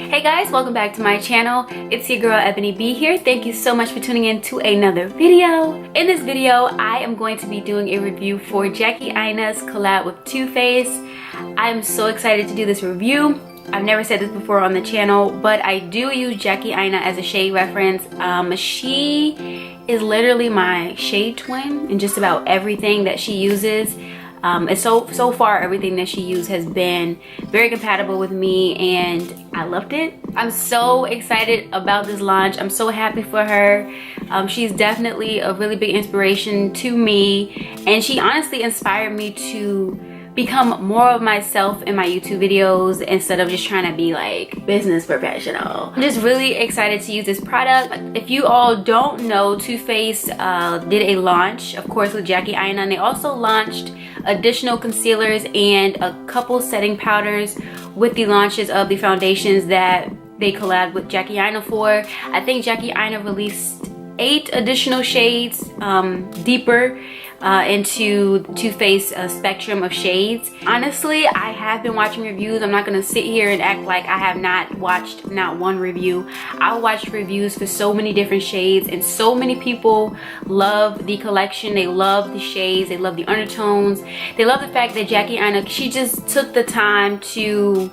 Hey guys, welcome back to my channel. It's your girl Ebony B here. Thank you so much for tuning in to another video. In this video, I am going to be doing a review for Jackie Aina's collab with Too Faced. I'm so excited to do this review. I've never said this before on the channel, but I do use Jackie Aina as a shade reference. She is literally my shade twin in just about everything that she uses. And so far everything that she used has been very compatible with me and I loved it. I'm so excited about this launch. I'm so happy for her. She's definitely a really big inspiration to me, and she honestly inspired me to become more of myself in my YouTube videos instead of just trying to be like business professional. I'm just really excited to use this product. If you all don't know, Too Faced did a launch, of course, with Jackie Aina, and they also launched additional concealers and a couple setting powders with the launches of the foundations that they collabed with Jackie Aina for. I think Jackie Aina released 8 additional shades deeper into Too Faced spectrum of shades. Honestly, I have been watching reviews. I'm not gonna sit here and act like I have not watched not one review. I watched reviews for so many different shades, and so many people love the collection. They love the shades, they love the undertones, they love the fact that Jackie Aina, she just took the time to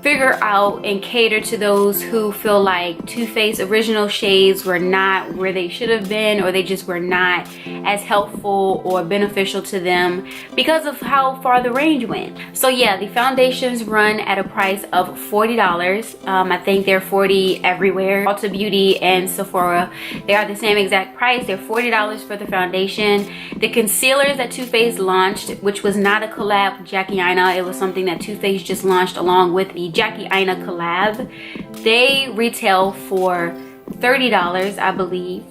figure out and cater to those who feel like Too Faced original shades were not where they should have been, or they just were not as helpful or beneficial to them because of how far the range went. So yeah, the foundations run at a price of $40. I think they're $40 everywhere. Ulta Beauty and Sephora, they are the same exact price. They're $40 for the foundation. The concealers that Too Faced launched, which was not a collab with Jackie Aina, it was something that Too Faced just launched along with the Jackie Aina collab. They retail for $30, I believe.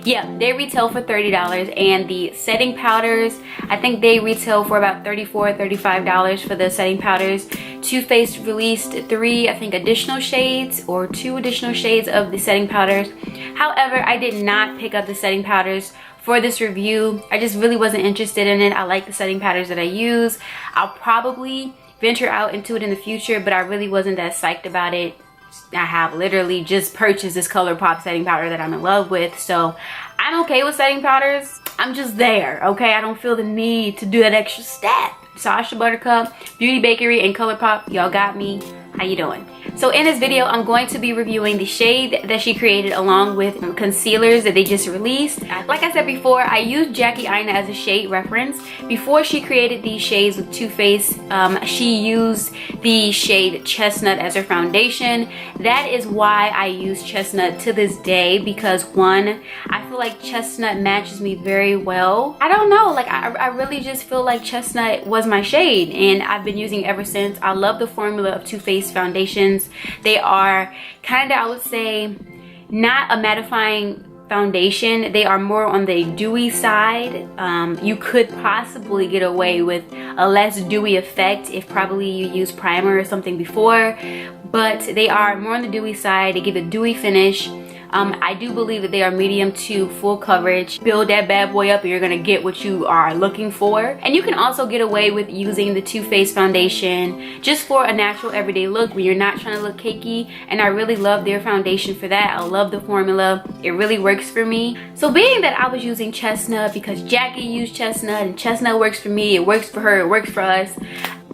Yeah, they retail for $30, and the setting powders, I think they retail for about $34, $35 for the setting powders. Too Faced released 3, I think, additional shades or 2 additional shades of the setting powders. However, I did not pick up the setting powders for this review. I just really wasn't interested in it. I like the setting powders that I use. I'll probably venture out into it in the future, but I really wasn't that psyched about it. I have literally just purchased this ColourPop setting powder that I'm in love with, so I'm okay with setting powders. I'm just there, okay? I don't feel the need to do that extra step. Sasha Buttercup, Beauty Bakery, and ColourPop, y'all got me. How you doing? So in this video, I'm going to be reviewing the shade that she created along with concealers that they just released. Like I said before, I used Jackie Aina as a shade reference. Before she created these shades with Too Faced, she used the shade Chestnut as her foundation. That is why I use Chestnut to this day, because one, I feel like Chestnut matches me very well. I don't know, like I really just feel like Chestnut was my shade, and I've been using it ever since. I love the formula of Too Faced foundations. They are kind of, I would say, not a mattifying foundation. They are more on the dewy side. You could possibly get away with a less dewy effect if probably you use primer or something before, but they are more on the dewy side. They give a dewy finish. I do believe that they are medium to full coverage. Build that bad boy up and you're gonna get what you are looking for. And you can also get away with using the Too Faced foundation just for a natural everyday look when you're not trying to look cakey. And I really love their foundation for that. I love the formula. It really works for me. So being that I was using Chestnut because Jackie used Chestnut and Chestnut works for me, it works for her, it works for us,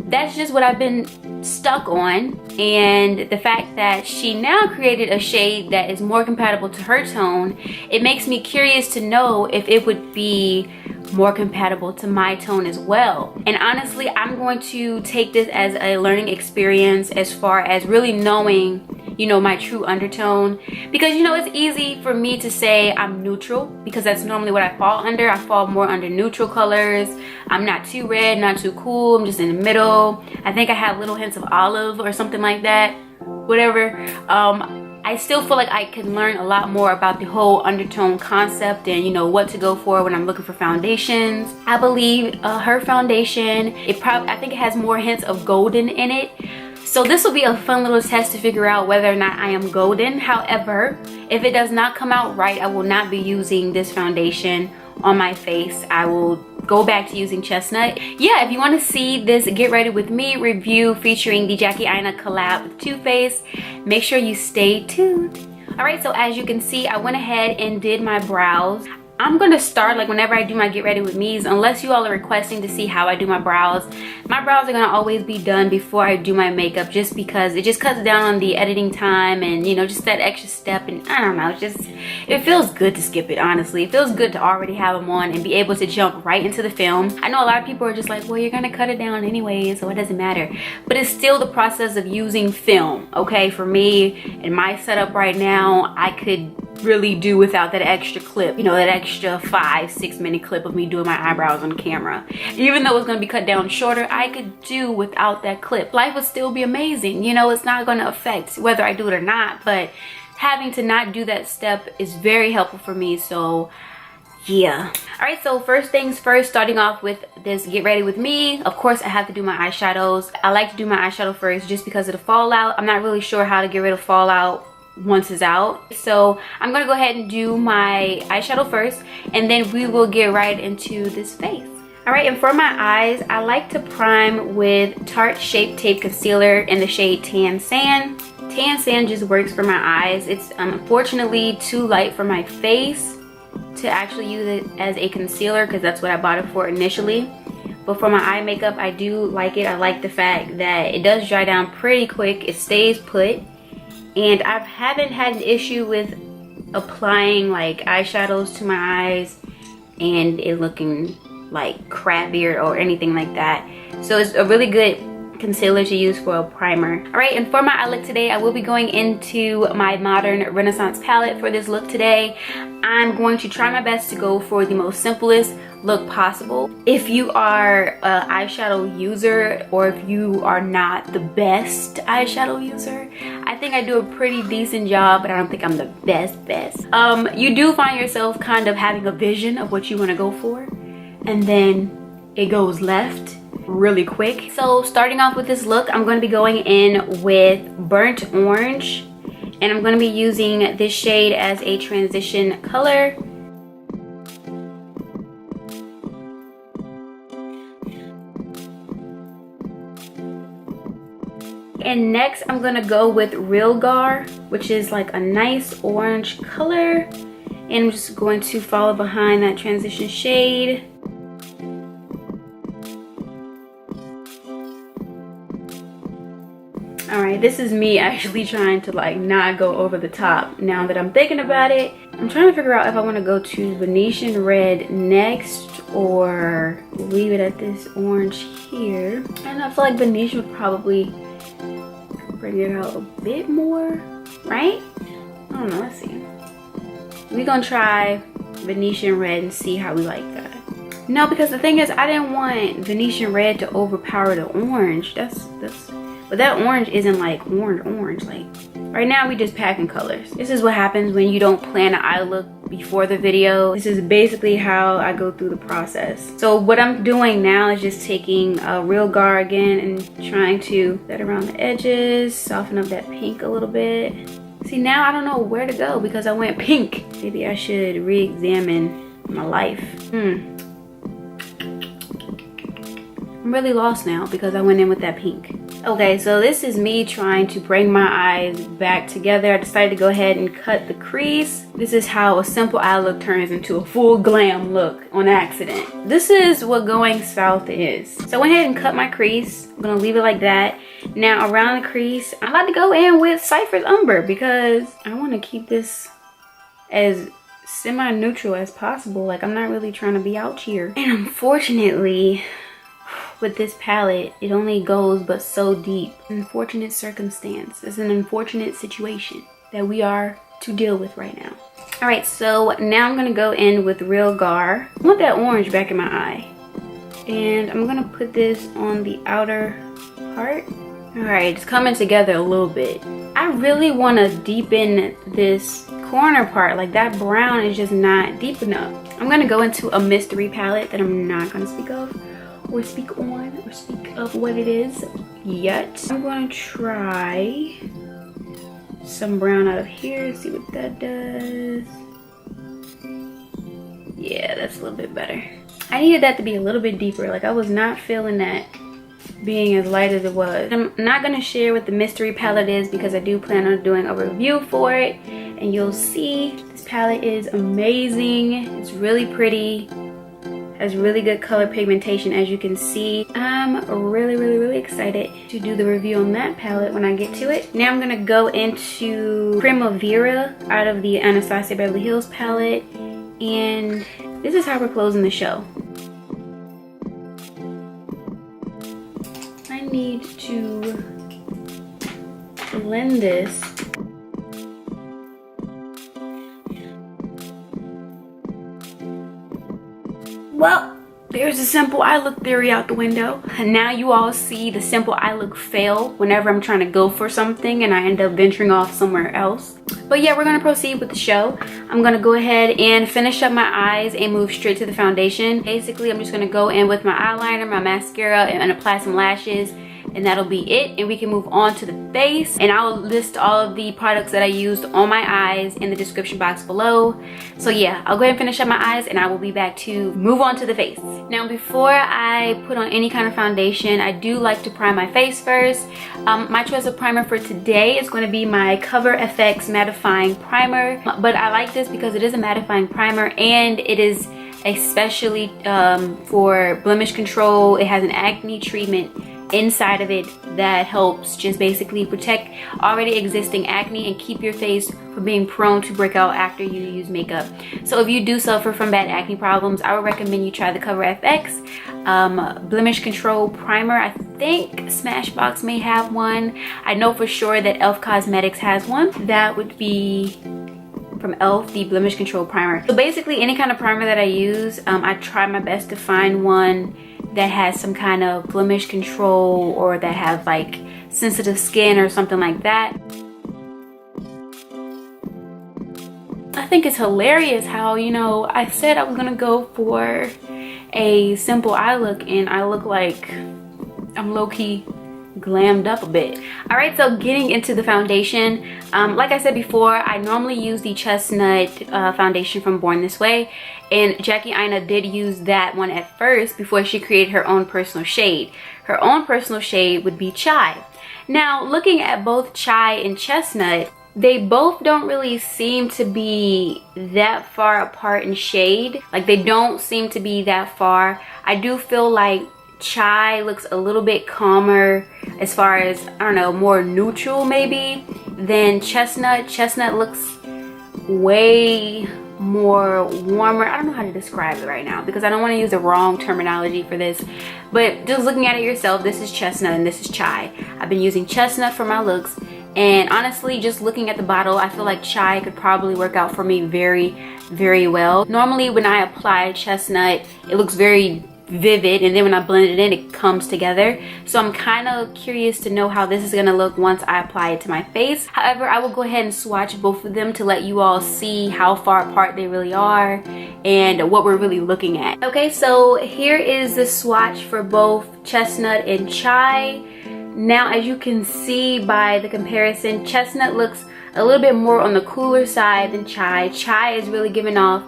that's just what I've been stuck on. And the fact that she now created a shade that is more compatible to her tone, it makes me curious to know if it would be more compatible to my tone as well. And honestly, I'm going to take this as a learning experience as far as really knowing, you know, my true undertone, because you know, it's easy for me to say I'm neutral because that's normally what I fall under. I fall more under neutral colors. I'm not too red, not too cool, I'm just in the middle. I think I have little hints of olive or something like that, whatever. I still feel like I can learn a lot more about the whole undertone concept and, you know, what to go for when I'm looking for foundations. I believe her foundation, I think it has more hints of golden in it. So this will be a fun little test to figure out whether or not I am golden. However, if it does not come out right, I will not be using this foundation on my face. I will go back to using Chestnut. Yeah, if you want to see this Get Ready With Me review featuring the Jackie Aina collab with Too Faced, make sure you stay tuned. All right, so as you can see, I went ahead and did my brows. I'm gonna start, like, whenever I do my get ready with me's, unless you all are requesting to see how I do my brows are gonna always be done before I do my makeup, just because it just cuts down on the editing time and, you know, just that extra step. And I don't know, it feels good to skip it. Honestly, it feels good to already have them on and be able to jump right into the film. I know a lot of people are just like, well, you're gonna cut it down anyway, so it doesn't matter. But it's still the process of using film. Okay, for me in my setup right now, I could really do without that extra clip, you know, that extra 5-6 minute clip of me doing my eyebrows on camera. Even though it's going to be cut down shorter, I could do without that clip. Life would still be amazing. You know, it's not going to affect whether I do it or not, but having to not do that step is very helpful for me. So yeah. All right, so first things first, starting off with this get ready with me. Of course, I have to do my eyeshadows. I like to do my eyeshadow first just because of the fallout. I'm not really sure how to get rid of fallout once it's out, so I'm gonna go ahead and do my eyeshadow first, and then we will get right into this face. All right, and for my eyes, I like to prime with Tarte Shape Tape Concealer in the shade Tan Sand. Tan Sand just works for my eyes. It's unfortunately too light for my face to actually use it as a concealer, because that's what I bought it for initially. But for my eye makeup, I do like it. I like the fact that it does dry down pretty quick. It stays put. And I haven't had an issue with applying like eyeshadows to my eyes and it looking like crappier or anything like that. So it's a really good concealer to use for a primer. All right, and for my eye look today, I will be going into my Modern Renaissance palette for this look today. I'm going to try my best to go for the most simplest look possible. If you are an eyeshadow user, or if you are not the best eyeshadow user, I think I do a pretty decent job, but I don't think I'm the best. You do find yourself kind of having a vision of what you want to go for, and then it goes left really quick. So starting off with this look, I'm going to be going in with Burnt Orange, and I'm going to be using this shade as a transition color. And next I'm gonna go with Real Gar, which is like a nice orange color, and I'm just going to follow behind that transition shade. All right, this is me actually trying to like not go over the top. Now that I'm thinking about it, I'm trying to figure out if I want to go to Venetian Red next or leave it at this orange here. And I feel like Venetian would probably bring it out a bit more, right? I don't know, let's see. We're gonna try Venetian Red and see how we like that. No, because the thing is, I didn't want Venetian Red to overpower the orange. But that orange isn't like orange. Like right now we just packing colors. This is what happens when you don't plan an eye look before the video. This is basically how I go through the process. So what I'm doing now is just taking a Real Gar again and trying to set around the edges, soften up that pink a little bit. See, now I don't know where to go because I went pink. Maybe I should re-examine my life. I'm really lost now because I went in with that pink. Okay, so this is me trying to bring my eyes back together. I decided to go ahead and cut the crease. This is how a simple eye look turns into a full glam look on accident. This is what going south is. So I went ahead and cut my crease. I'm gonna leave it like that. Now around the crease, I like to go in with Cypher's Umber because I want to keep this as semi-neutral as possible. Like, I'm not really trying to be out here. And unfortunately, with this palette, it only goes but so deep. Unfortunate circumstance. It's an unfortunate situation that we are to deal with right now. All right, so now I'm gonna go in with Real Gar. I want that orange back in my eye, and I'm gonna put this on the outer part. All right, it's coming together a little bit. I really want to deepen this corner part. Like, that brown is just not deep enough. I'm gonna go into a mystery palette that I'm not gonna speak of or speak on or speak of what it is yet. I'm going to try some brown out of here, see what that does. Yeah, that's a little bit better. I needed that to be a little bit deeper. Like, I was not feeling that being as light as it was. I'm not gonna share what the mystery palette is because I do plan on doing a review for it, and you'll see. This palette is amazing. It's really pretty, has really good color pigmentation, as you can see. I'm really excited to do the review on that palette when I get to it. Now I'm gonna go into Primavera out of the Anastasia Beverly Hills palette, and this is how we're closing the show. I need to blend this. Well, there's a simple eye look theory out the window. Now you all see the simple eye look fail whenever I'm trying to go for something and I end up venturing off somewhere else. But yeah, we're gonna proceed with the show. I'm gonna go ahead and finish up my eyes and move straight to the foundation. Basically, I'm just gonna go in with my eyeliner, my mascara, and apply some lashes, and that'll be it, and we can move on to the face. And I'll list all of the products that I used on my eyes in the description box below. So yeah, I'll go ahead and finish up my eyes, and I will be back to move on to the face. Now, before I put on any kind of foundation, I do like to prime my face first. My choice of primer for today is going to be my Cover FX Mattifying Primer, but I like this because it is a mattifying primer, and it is especially for blemish control. It has an acne treatment inside of it that helps just basically protect already existing acne and keep your face from being prone to break out after you use makeup. So if you do suffer from bad acne problems, I would recommend you try the Cover FX blemish control primer. I think Smashbox may have one. I know for sure that ABH Cosmetics has one. That would be from ABH, the blemish control primer. So basically any kind of primer that I use, I try my best to find one that has some kind of blemish control, or that have like sensitive skin or something like that. I think it's hilarious how, you know, I said I was gonna go for a simple eye look and I look like I'm low-key glammed up a bit. All right, so getting into the foundation, like I said before, I normally use the Chestnut foundation from Born This Way, and Jackie Aina did use that one at first before she created her own personal shade. Her own personal shade would be Chai. Now, looking at both Chai and Chestnut, they both don't really seem to be that far apart in shade. Like, they don't seem to be that far. I do feel like Chai looks a little bit calmer as far as, I don't know, more neutral maybe than Chestnut. Chestnut looks way more warmer. I don't know how to describe it right now because I don't want to use the wrong terminology for this, but just looking at it yourself, this is Chestnut and this is Chai. I've been using Chestnut for my looks, and honestly, just looking at the bottle, I feel like Chai could probably work out for me very well. Normally when I apply Chestnut, it looks very vivid, and then when I blend it in, it comes together. So I'm kind of curious to know how this is gonna look once I apply it to my face. However, I will go ahead and swatch both of them to let you all see how far apart they really are and what we're really looking at. Okay, so here is the swatch for both Chestnut and Chai. Now, as you can see by the comparison, Chestnut looks a little bit more on the cooler side than Chai. Chai is really giving off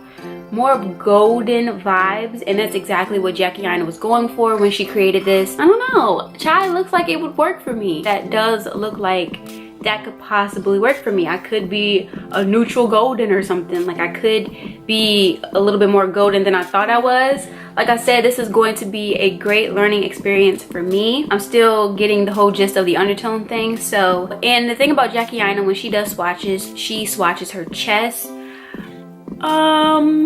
more of golden vibes, and that's exactly what Jackie Aina was going for when she created this. I don't know, Chai looks like it would work for me. That does look like that could possibly work for me. I could be a neutral golden or something. Like, I could be a little bit more golden than I thought I was. Like I said, this is going to be a great learning experience for me. I'm still getting the whole gist of the undertone thing. So, and the thing about Jackie Aina, when she does swatches, she swatches her chest. We got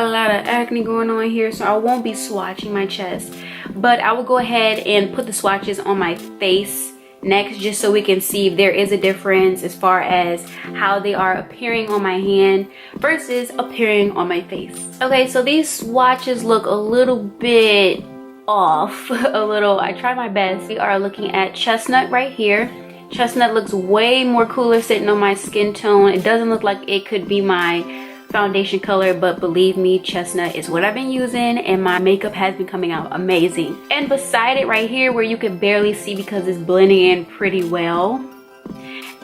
a lot of acne going on here, so I won't be swatching my chest, but I will go ahead and put the swatches on my face next, just so we can see if there is a difference as far as how they are appearing on my hand versus appearing on my face. Okay, so these swatches look a little bit off. I try my best. We are looking at Chestnut right here. Chestnut looks way more cooler sitting on my skin tone. It doesn't look like it could be my foundation color, but believe me, Chestnut is what I've been using, and my makeup has been coming out amazing. And beside it right here, where you can barely see because it's blending in pretty well,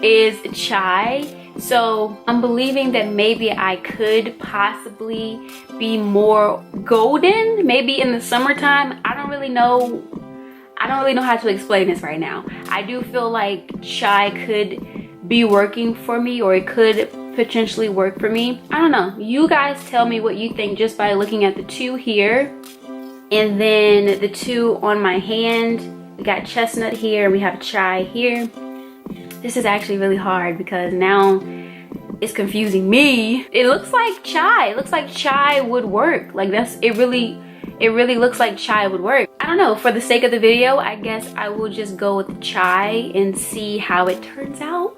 is Chai. So I'm believing that maybe I could possibly be more golden, maybe in the summertime. I don't really know don't really know how to explain this right now. I do feel like chai could be working for me, or it could potentially work for me. I don't know. You guys tell me what you think just by looking at the two here and then the two on my hand. We got chestnut here and we have chai here. This is actually really hard because now it's confusing me. It looks like chai. It looks like chai would work. Like it really looks like chai would work. I don't know, for the sake of the video, I guess I will just go with chai and see how it turns out.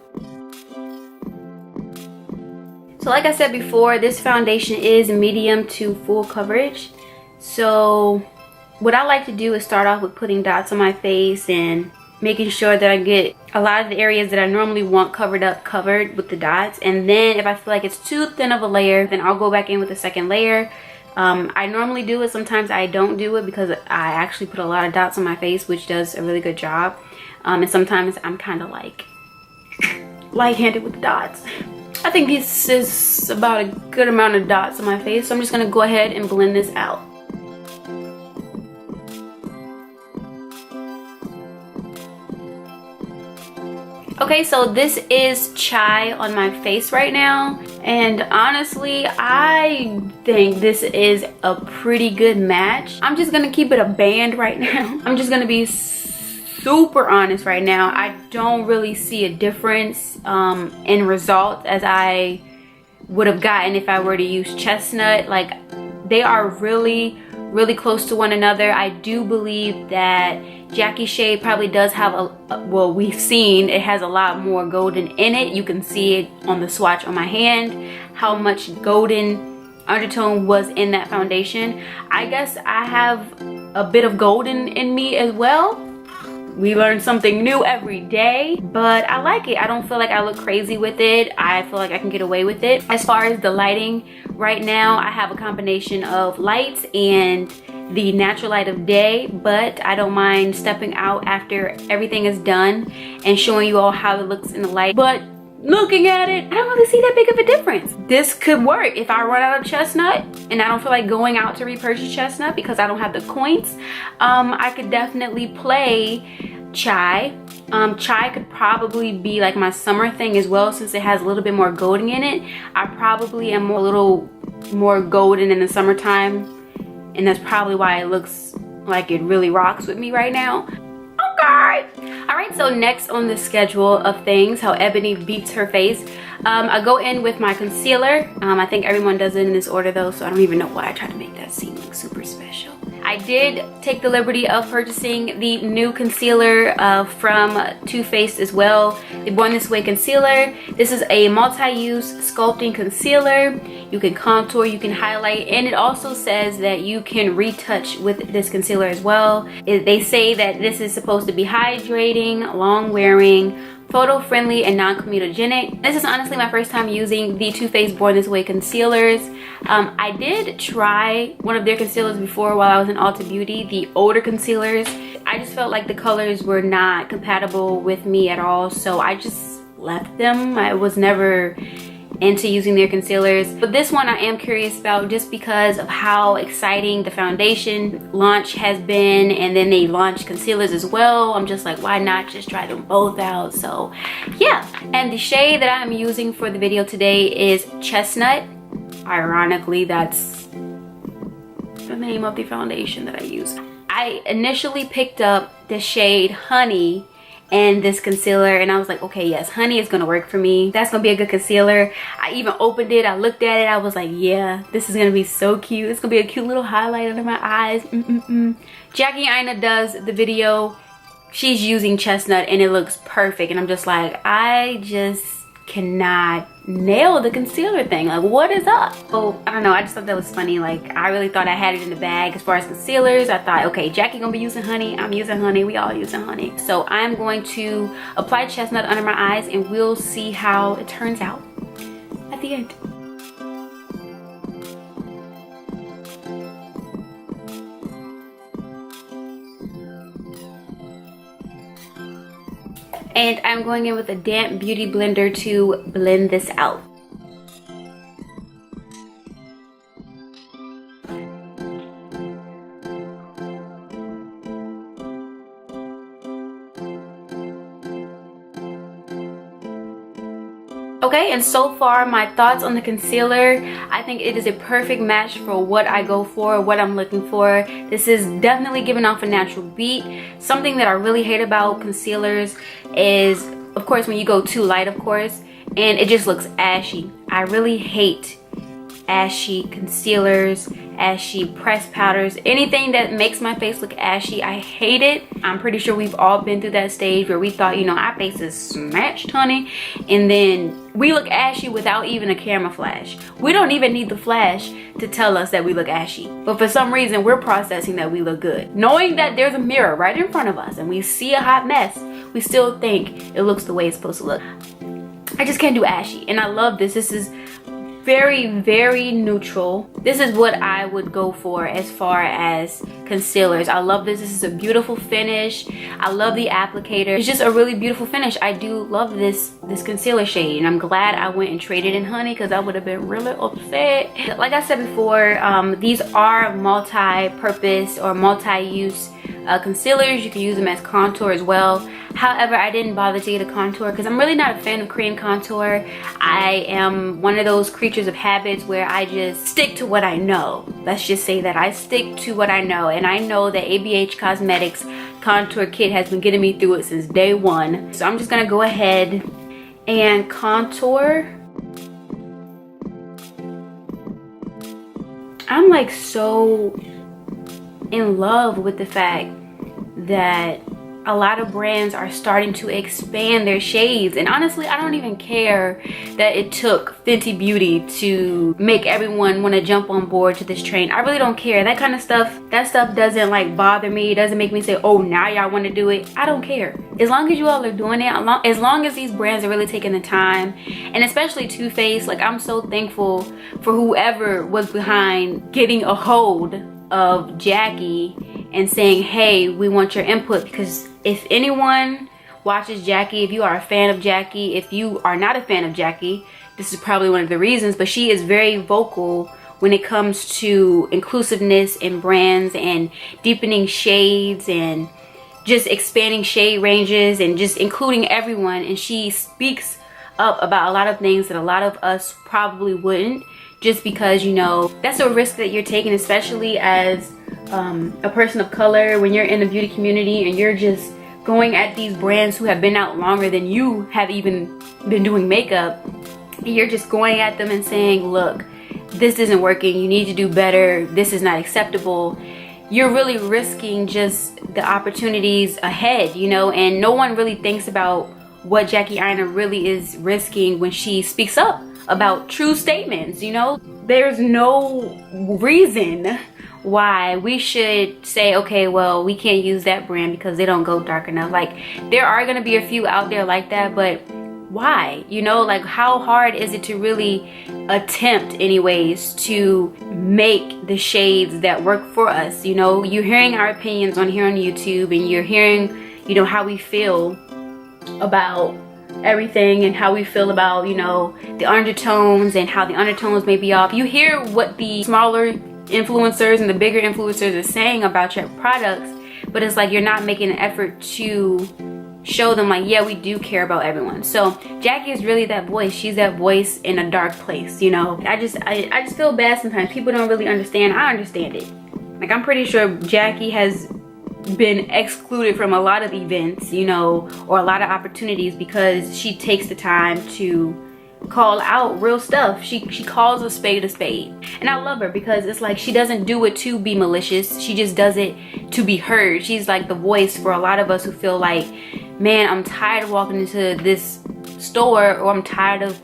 So like I said before, this foundation is medium to full coverage. So what I like to do is start off with putting dots on my face and making sure that I get a lot of the areas that I normally want covered with the dots. And then if I feel like it's too thin of a layer, then I'll go back in with a second layer. I normally do it, sometimes I don't do it because I actually put a lot of dots on my face, which does a really good job. And sometimes I'm kind of like light-handed with the dots. I think this is about a good amount of dots on my face, so I'm just gonna go ahead and blend this out. Okay, so this is chai on my face right now, and honestly, I think this is a pretty good match. I'm just gonna keep it a band right now. I'm just gonna be super honest right now. I don't really see a difference in results as I would have gotten if I were to use chestnut. Like, they are really close to one another. I do believe that Jackie shade probably does have well, we've seen it has a lot more golden in it. You can see it on the swatch on my hand, how much golden undertone was in that foundation. I guess I have a bit of golden in me as well. We learn something new every day, but I like it. I don't feel like I look crazy with it. I feel like I can get away with it. As far as the lighting, right now I have a combination of lights and the natural light of day, but I don't mind stepping out after everything is done and showing you all how it looks in the light. But looking at it, I don't really see that big of a difference. This could work if I run out of chestnut and I don't feel like going out to repurchase chestnut because I don't have the coins. I could definitely play chai. Chai could probably be like my summer thing as well, since it has a little bit more golden in it. I probably am a little more golden in the summertime, and that's probably why it looks like it really rocks with me right now. Okay. All right, so next on the schedule of things, how Ebony beats her face, I go in with my concealer. I think everyone does it in this order though, so I don't even know why I tried to make that seem like super special. I did take the liberty of purchasing the new concealer from Too Faced as well, the Born This Way concealer. This is a multi-use sculpting concealer. You can contour, you can highlight, and it also says that you can retouch with this concealer as well. They say that this is supposed to be hydrating, long wearing, photo-friendly, and non-comedogenic. This is honestly my first time using the Too Faced Born This Way concealers. I did try one of their concealers before while I was in Ulta Beauty, the older concealers. I just felt like the colors were not compatible with me at all, so I just left them. I was never into using their concealers, but this one I am curious about just because of how exciting the foundation launch has been, and then they launched concealers as well. I'm just like, why not just try them both out? So yeah, and the shade that I'm using for the video today is Chestnut. Ironically, that's the name of the foundation that I use. I initially picked up the shade Honey and this concealer, and I was like, okay, yes, Honey is gonna work for me. That's gonna be a good concealer. I even opened it, I looked at it, I was like, yeah, this is gonna be so cute. It's gonna be a cute little highlight under my eyes. Jackie Aina does the video. She's using Chestnut and it looks perfect, and I'm just like, I just cannot nail the concealer thing. Like, what is up? Oh, I don't know, I just thought that was funny. Like, I really thought I had it in the bag as far as concealers. I thought, okay, Jackie gonna be using Honey, I'm using Honey, we all using Honey. So I'm going to apply Chestnut under my eyes and we'll see how it turns out at the end. And I'm going in with a damp beauty blender to blend this out. Okay, and so far my thoughts on the concealer, I think it is a perfect match for what I go for, what I'm looking for. This is definitely giving off a natural beat. Something that I really hate about concealers is, of course, when you go too light, of course, and it just looks ashy. I really hate ashy concealers, ashy pressed powders, anything that makes my face look ashy. I hate it. I'm pretty sure we've all been through that stage where we thought, you know, our face is smashed, honey, and then we look ashy without even a camera flash. We don't even need the flash to tell us that we look ashy, but for some reason we're processing that we look good, knowing that there's a mirror right in front of us and we see a hot mess. We still think it looks the way it's supposed to look. I just can't do ashy, and I love this. This is very, very neutral. This is what I would go for as far as concealers. I love this. This is a beautiful finish. I love the applicator. It's just a really beautiful finish. I do love this concealer shade, and I'm glad I went and traded in honey, because I would have been really upset. Like I said before, these are multi-purpose or multi-use concealers. You can use them as contour as well. However, I didn't bother to get a contour because I'm really not a fan of cream contour. I am one of those creatures of habits where I just stick to what I know. Let's just say that I stick to what I know, and I know that ABH Cosmetics contour kit has been getting me through it since day one. So I'm just gonna go ahead and contour. I'm like so in love with the fact that a lot of brands are starting to expand their shades, and honestly I don't even care that it took Fenty Beauty to make everyone want to jump on board to this train. I really don't care. That kind of stuff, that stuff doesn't like bother me. It doesn't make me say, oh, now y'all want to do it. I don't care. As long as you all are doing it, as long as these brands are really taking the time, and especially Too Faced, like I'm so thankful for whoever was behind getting a hold of Jackie and saying, hey, we want your input. Because if anyone watches Jackie, if you are a fan of Jackie, if you are not a fan of Jackie, this is probably one of the reasons, but she is very vocal when it comes to inclusiveness in brands and deepening shades and just expanding shade ranges and just including everyone. And she speaks up about a lot of things that a lot of us probably wouldn't, just because, you know, that's a risk that you're taking, especially as a person of color, when you're in the beauty community and you're just going at these brands who have been out longer than you have even been doing makeup. You're just going at them and saying, look, this isn't working, you need to do better, this is not acceptable. You're really risking just the opportunities ahead, you know, and no one really thinks about what Jackie Aina really is risking when she speaks up about true statements, you know. There's no reason why we should say, okay, well, we can't use that brand because they don't go dark enough. Like, there are gonna be a few out there like that, but why? You know, like, how hard is it to really attempt anyways to make the shades that work for us? You know, you're hearing our opinions on here on YouTube, and you're hearing, you know, how we feel about everything and how we feel about, you know, the undertones and how the undertones may be off. You hear what the smaller influencers and the bigger influencers are saying about your products, but it's like you're not making an effort to show them, like, yeah, we do care about everyone. So Jackie is really that voice. She's that voice in a dark place, you know. I just feel bad sometimes. People don't really understand. I understand it. Like, I'm pretty sure Jackie has been excluded from a lot of events, you know, or a lot of opportunities because she takes the time to call out real stuff. She calls a spade, and I love her because it's like she doesn't do it to be malicious. She just does it to be heard. She's like the voice for a lot of us who feel like, man, I'm tired of walking into this store, or I'm tired of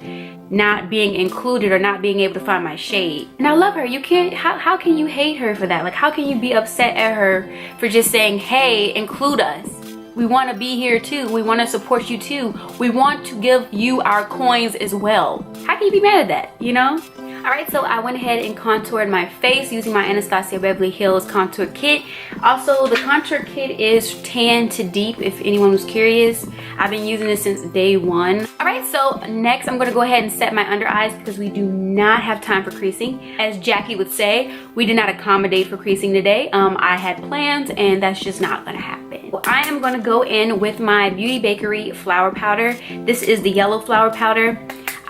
not being included or not being able to find my shade. And I love her. You can't, how can you hate her for that? Like, how can you be upset at her for just saying, hey, include us? We want to be here too. We want to support you too. We want to give you our coins as well. How can you be mad at that, you know? Alright, so I went ahead and contoured my face using my Anastasia Beverly Hills contour kit. Also, the contour kit is tan to deep, if anyone was curious. I've been using this since day one. Alright, so next I'm going to go ahead and set my under eyes because we do not have time for creasing. As Jackie would say, we did not accommodate for creasing today. I had plans and that's just not going to happen. Well, I am going to go in with my Beauty Bakery flour powder. This is the yellow flour powder.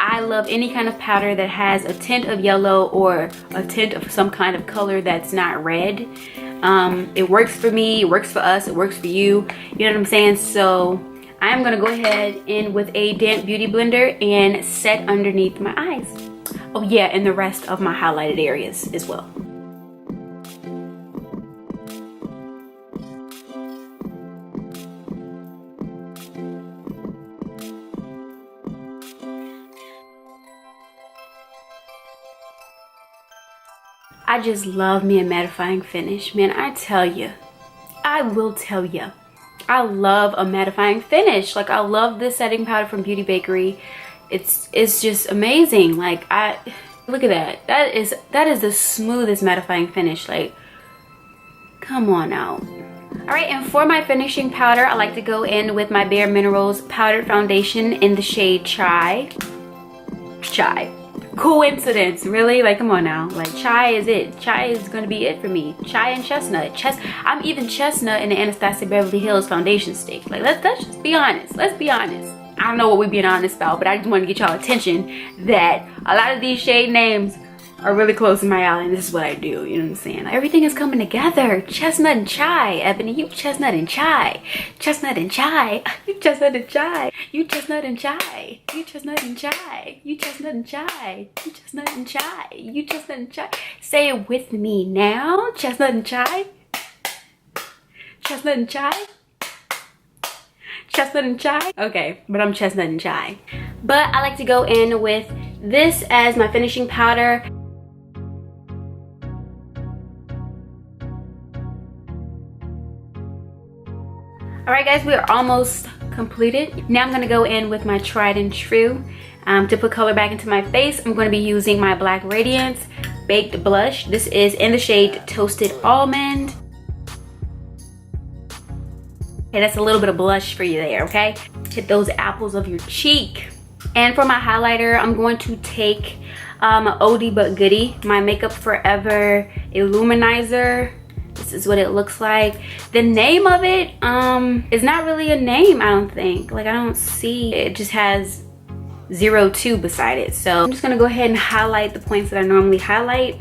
I love any kind of powder that has a tint of yellow or a tint of some kind of color that's not red. It works for me, it works for us, it works for you. You know what I'm saying? So I'm gonna go ahead in with a damp beauty blender and set underneath my eyes. Oh yeah, and the rest of my highlighted areas as well. I just love me a mattifying finish, man. I tell you, I will tell you, I love a mattifying finish. Like, I love this setting powder from Beauty Bakery. It's just amazing. Like, look at that. That is the smoothest mattifying finish. Like, come on now. All right, and for my finishing powder, I like to go in with my Bare Minerals powdered foundation in the shade Chai. Coincidence, really? Like, come on now. Like, chai is it. Chai is gonna be it for me. Chai and chestnut. I'm even chestnut in the Anastasia Beverly Hills foundation stick. Like, let's just be honest. Let's be honest. I don't know what we're being honest about, but I just want to get y'all attention that a lot of these shade names are really close in my alley, and this is what I do. You know what I'm saying? Like, everything is coming together. Chestnut and chai, Ebony. You chestnut and chai. Chestnut and chai. You chestnut and chai. You chestnut and chai. You chestnut and chai. You chestnut and chai. You chestnut and chai. You chestnut and chai. Say it with me now. Chestnut and chai. Chestnut and chai. Chestnut and chai. Okay, but I'm chestnut and chai. But I like to go in with this as my finishing powder. All right, guys, we are almost completed. Now I'm gonna go in with my tried and true. To put color back into my face, I'm gonna be using my Black Radiance Baked Blush. This is in the shade Toasted Almond. Okay, that's a little bit of blush for you there, okay? Hit those apples of your cheek. And for my highlighter, I'm going to take Oldie But Goodie, my Makeup Forever Illuminizer. This is what it looks like. The name of it is not really a name, I don't think. Like, I don't see, it just has 02 beside it. So I'm just gonna go ahead and highlight the points that I normally highlight.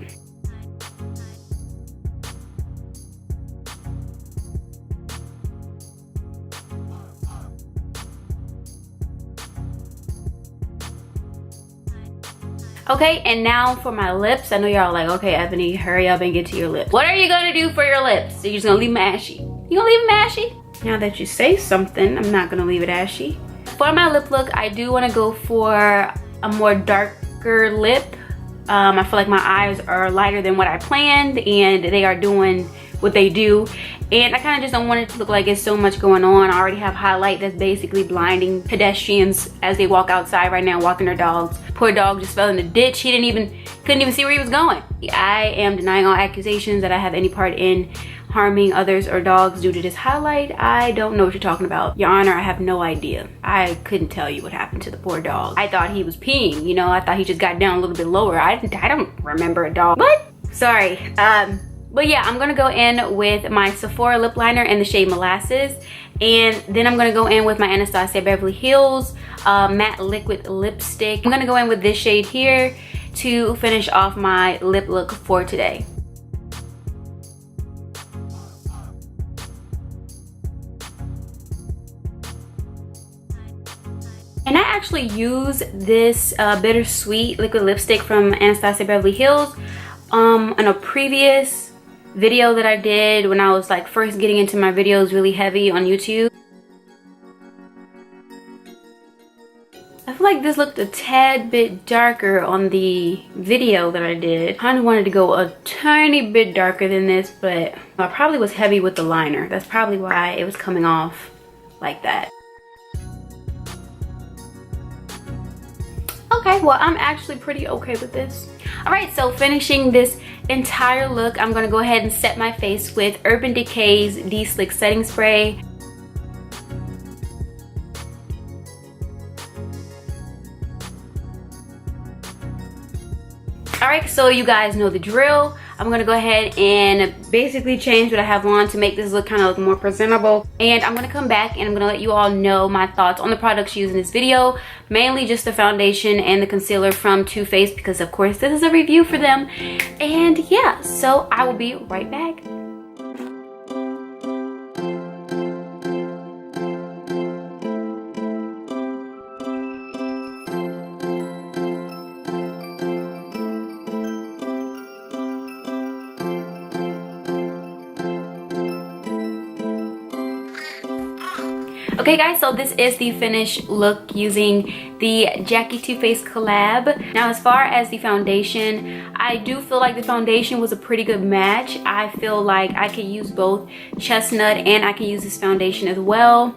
Okay, and now for my lips. I know y'all like, okay, Ebony, hurry up and get to your lips. What are you gonna do for your lips? So you're just gonna leave them ashy? You gonna leave them ashy? Now that you say something, I'm not gonna leave it ashy. For my lip look, I do wanna go for a more darker lip. I feel like my eyes are lighter than what I planned, and they are doing what they do. And I kind of just don't want it to look like it's so much going on. I already have highlight that's basically blinding pedestrians as they walk outside right now, walking their dogs. Poor dog just fell in the ditch. He couldn't even see where he was going. I am denying all accusations that I have any part in harming others or dogs due to this highlight. I don't know what you're talking about. Your Honor, I have no idea. I couldn't tell you what happened to the poor dog. I thought he was peeing, you know. I thought he just got down a little bit lower. I don't remember a dog. What? Sorry. But yeah, I'm gonna go in with my Sephora lip liner in the shade Molasses. And then I'm gonna go in with my Anastasia Beverly Hills matte liquid lipstick. I'm gonna go in with this shade here to finish off my lip look for today. And I actually use this bittersweet liquid lipstick from Anastasia Beverly Hills in a previous video that I did when I was like first getting into my videos really heavy on YouTube. I feel like this looked a tad bit darker on the video that I did. Kind of wanted to go a tiny bit darker than this, but I probably was heavy with the liner. That's probably why it was coming off like that. Okay, well, I'm actually pretty okay with this. All right, so finishing this entire look, I'm gonna go ahead and set my face with Urban Decay's De-Slick Setting Spray. All right, so you guys know the drill. I'm gonna go ahead and basically change what I have on to make this look kind of look more presentable. And I'm gonna come back and I'm gonna let you all know my thoughts on the products used in this video, mainly just the foundation and the concealer from Too Faced, because of course this is a review for them. And yeah, so I will be right back. Okay guys, so this is the finished look using the Jackie Too Faced collab. Now as far as the foundation, I do feel like the foundation was a pretty good match. I feel like I could use both Chestnut and I can use this foundation as well.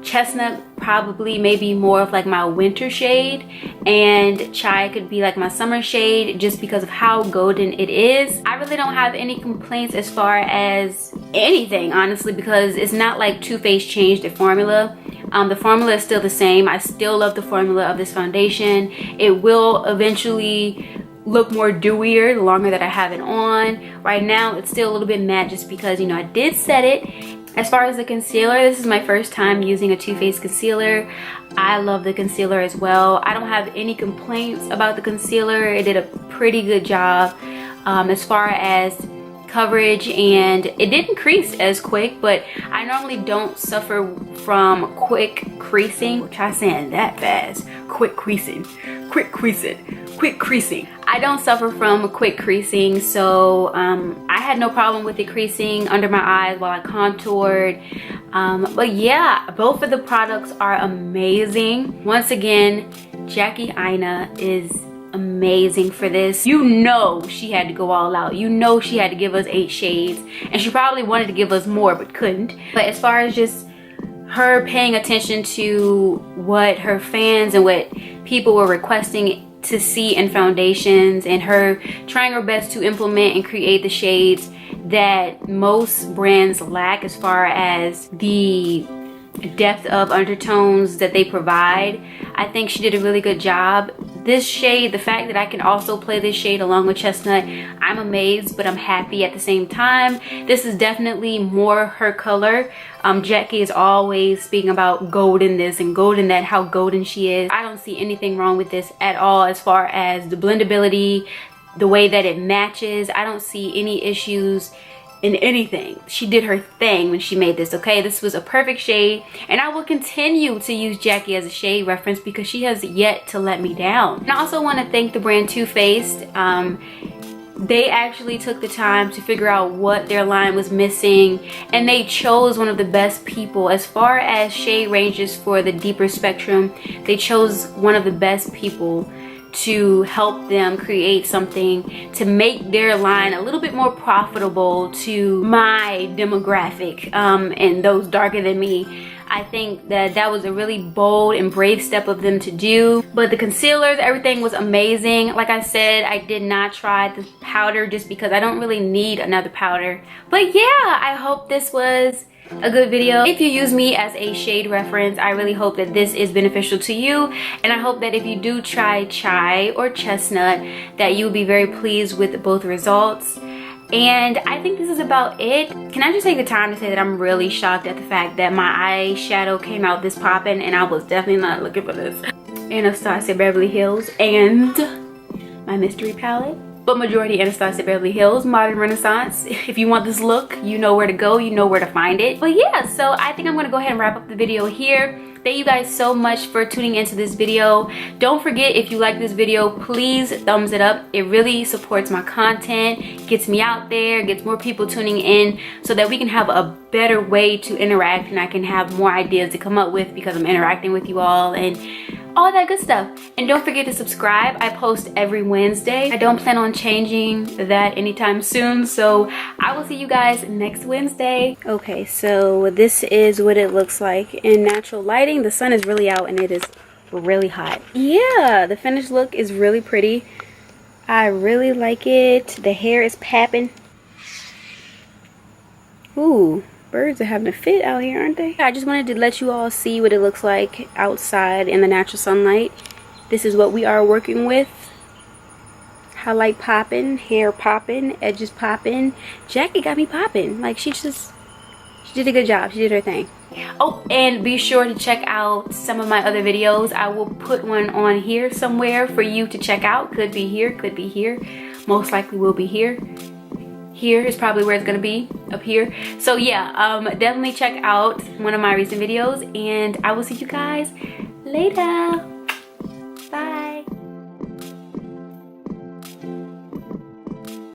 Chestnut probably maybe more of like my winter shade, and Chai could be like my summer shade just because of how golden it is. I really don't have any complaints as far as anything, honestly, because it's not like Too Faced changed the formula. The formula is still the same. I still love the formula of this foundation. It will eventually look more dewier the longer that I have it on. Right now it's still a little bit matte just because, you know, I did set it. As far as the concealer, this is my first time using a Too Faced concealer. I love the concealer as well. I don't have any complaints about the concealer. It did a pretty good job as far as coverage, and it didn't crease as quick, but I normally don't suffer from quick creasing. Try saying that fast. Quick creasing. I don't suffer from quick creasing, so I had no problem with it creasing under my eyes while I contoured. But yeah, both of the products are amazing. Once again, Jackie Aina is amazing for this. You know she had to go all out. You know she had to give us 8 shades, and she probably wanted to give us more but couldn't. But as far as just her paying attention to what her fans and what people were requesting to see in foundations, and her trying her best to implement and create the shades that most brands lack as far as the depth of undertones that they provide, I think she did a really good job. This shade, the fact that I can also play this shade along with Chestnut, I'm amazed, but I'm happy at the same time. This is definitely more her color. Jackie is always speaking about golden this and golden that, how golden she is. I don't see anything wrong with this at all as far as the blendability, the way that it matches. I don't see any issues in anything. She did her thing when she made this, okay? This was a perfect shade, and I will continue to use Jackie as a shade reference because she has yet to let me down. And I also want to thank the brand Too Faced. They actually took the time to figure out what their line was missing, and they chose one of the best people as far as shade ranges for the deeper spectrum. They chose one of the best people to help them create something to make their line a little bit more profitable to my demographic and those darker than me. I think that that was a really bold and brave step of them to do. But the concealers, everything was amazing. Like I said, I did not try the powder just because I don't really need another powder. But yeah, I hope this was a good video. If you use me as a shade reference, I really hope that this is beneficial to you, and I hope that if you do try Chai or Chestnut, that you'll be very pleased with both results. And I think this is about it. Can I just take the time to say that I'm really shocked at the fact that my eyeshadow came out this poppin', and I was definitely not looking for this. Anastasia Beverly Hills and my mystery palette, but majority Anastasia Beverly Hills, Modern Renaissance. If you want this look, you know where to go, you know where to find it. But yeah, so I think I'm gonna go ahead and wrap up the video here. Thank you guys so much for tuning into this video. Don't forget, if you like this video, please thumbs it up. It really supports my content, gets me out there, gets more people tuning in, so that we can have a better way to interact, and I can have more ideas to come up with because I'm interacting with you all and all that good stuff. And don't forget to subscribe. I post every Wednesday. I don't plan on changing that anytime soon, so I will see you guys next Wednesday. Okay, so this is what it looks like in natural lighting. The sun is really out and it is really hot. Yeah, the finished look is really pretty. I really like it. The hair is papping. Ooh, birds are having a fit out here, aren't they? I just wanted to let you all see what it looks like outside in the natural sunlight. This is what we are working with. Highlight popping, hair popping, edges popping. Jackie got me popping. Like she did a good job. She did her thing. Oh, and be sure to check out some of my other videos. I will put one on here somewhere for you to check out. Could be here, could be here. Most likely will be here. Here is probably where it's gonna be, up here. So yeah, definitely check out one of my recent videos, and I will see you guys later.